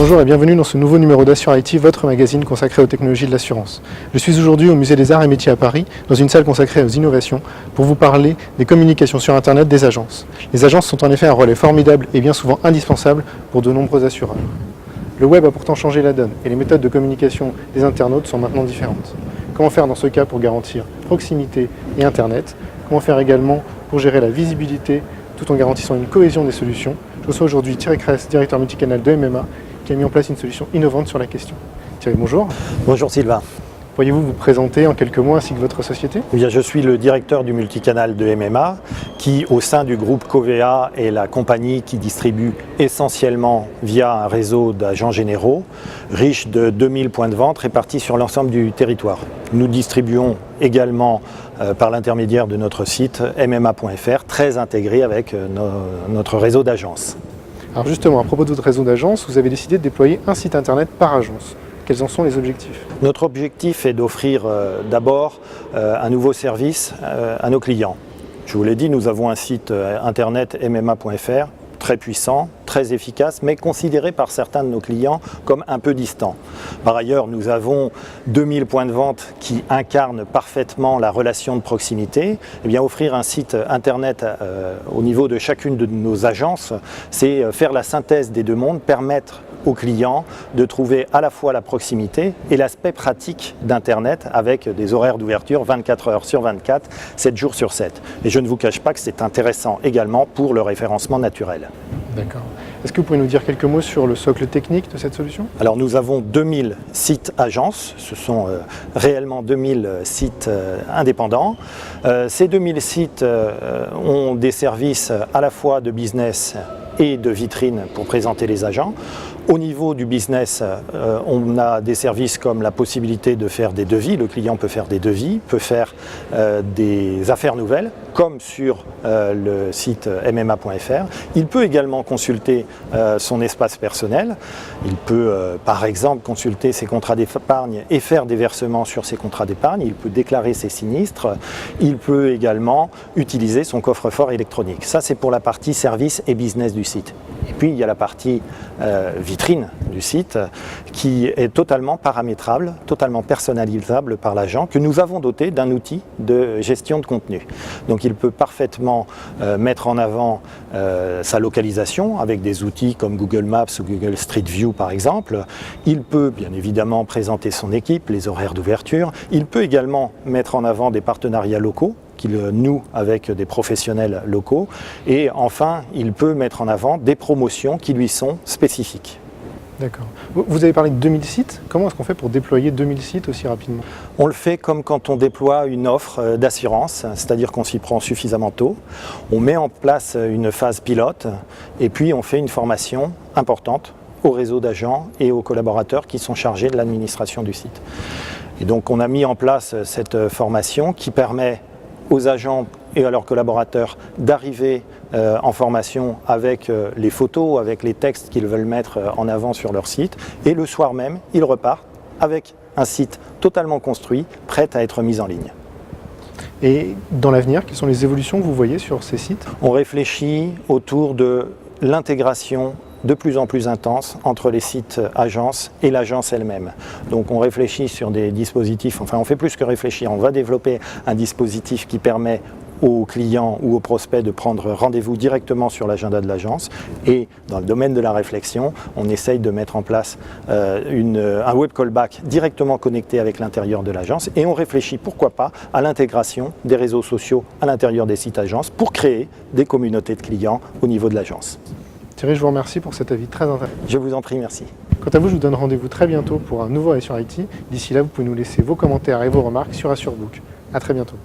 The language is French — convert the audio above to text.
Bonjour et bienvenue dans ce nouveau numéro d'Assure IT, votre magazine consacré aux technologies de l'assurance. Je suis aujourd'hui au Musée des Arts et Métiers à Paris, dans une salle consacrée aux innovations, pour vous parler des communications sur Internet des agences. Les agences sont en effet un relais formidable et bien souvent indispensable pour de nombreux assureurs. Le web a pourtant changé la donne et les méthodes de communication des internautes sont maintenant différentes. Comment faire dans ce cas pour garantir proximité et Internet? Comment faire également pour gérer la visibilité tout en garantissant une cohésion des solutions? Je reçois aujourd'hui Thierry Cress, directeur multicanal de MMA, qui a mis en place une solution innovante sur la question. Thierry, bonjour. Bonjour Sylvain. Pourriez-vous vous présenter en quelques mots ainsi que votre société? Eh bien, je suis le directeur du multicanal de MMA qui, au sein du groupe Covea, est la compagnie qui distribue essentiellement via un réseau d'agents généraux, riche de 2000 points de vente répartis sur l'ensemble du territoire. Nous distribuons également par l'intermédiaire de notre site mma.fr, très intégré avec notre réseau d'agences. Alors justement, à propos de votre réseau d'agences, vous avez décidé de déployer un site internet par agence. Quels en sont les objectifs? Notre objectif est d'offrir d'abord un nouveau service à nos clients. Je vous l'ai dit, nous avons un site internet mma.fr, très puissant, très efficace, mais considéré par certains de nos clients comme un peu distant. Par ailleurs, nous avons 2000 points de vente qui incarnent parfaitement la relation de proximité. Eh bien, offrir un site internet au niveau de chacune de nos agences, c'est faire la synthèse des deux mondes, permettre aux clients de trouver à la fois la proximité et l'aspect pratique d'Internet avec des horaires d'ouverture 24 heures sur 24, 7 jours sur 7. Et je ne vous cache pas que c'est intéressant également pour le référencement naturel. D'accord. Est-ce que vous pouvez nous dire quelques mots sur le socle technique de cette solution? Alors nous avons 2000 sites agences, ce sont réellement 2000 sites indépendants. Ces 2000 sites ont des services à la fois de business et de vitrine pour présenter les agents. Au niveau du business, on a des services comme la possibilité de faire des devis. Le client peut faire des devis, peut faire des affaires nouvelles, comme sur le site mma.fr. Il peut également consulter son espace personnel. Il peut, par exemple, consulter ses contrats d'épargne et faire des versements sur ses contrats d'épargne. Il peut déclarer ses sinistres. Il peut également utiliser son coffre-fort électronique. Ça, c'est pour la partie service et business du site. Et puis, il y a la partie vitrine du site qui est totalement paramétrable, totalement personnalisable par l'agent, que nous avons doté d'un outil de gestion de contenu. Donc il peut parfaitement mettre en avant sa localisation avec des outils comme Google Maps ou Google Street View par exemple. Il peut bien évidemment présenter son équipe, les horaires d'ouverture. Il peut également mettre en avant des partenariats locaux qu'il noue avec des professionnels locaux. Et enfin, il peut mettre en avant des promotions qui lui sont spécifiques. D'accord. Vous avez parlé de 2000 sites. Comment est-ce qu'on fait pour déployer 2000 sites aussi rapidement? On le fait comme quand on déploie une offre d'assurance, c'est-à-dire qu'on s'y prend suffisamment tôt. On met en place une phase pilote et puis on fait une formation importante au réseau d'agents et aux collaborateurs qui sont chargés de l'administration du site. Et donc on a mis en place cette formation qui permet aux agents et à leurs collaborateurs d'arriver en formation avec les photos, avec les textes qu'ils veulent mettre en avant sur leur site. Et le soir même, ils repartent avec un site totalement construit, prêt à être mis en ligne. Et dans l'avenir, quelles sont les évolutions que vous voyez sur ces sites? On réfléchit autour de l'intégration de plus en plus intense entre les sites agences et l'agence elle-même. Donc on réfléchit sur des dispositifs, enfin on fait plus que réfléchir, on va développer un dispositif qui permet aux clients ou aux prospects de prendre rendez-vous directement sur l'agenda de l'agence. Et dans le domaine de la réflexion, on essaye de mettre en place un web callback directement connecté avec l'intérieur de l'agence. Et on réfléchit, pourquoi pas, à l'intégration des réseaux sociaux à l'intérieur des sites agences pour créer des communautés de clients au niveau de l'agence. Thierry, je vous remercie pour cet avis très intéressant. Je vous en prie, merci. Quant à vous, je vous donne rendez-vous très bientôt pour un nouveau Assure IT. D'ici là, vous pouvez nous laisser vos commentaires et vos remarques sur AssureBook. À très bientôt.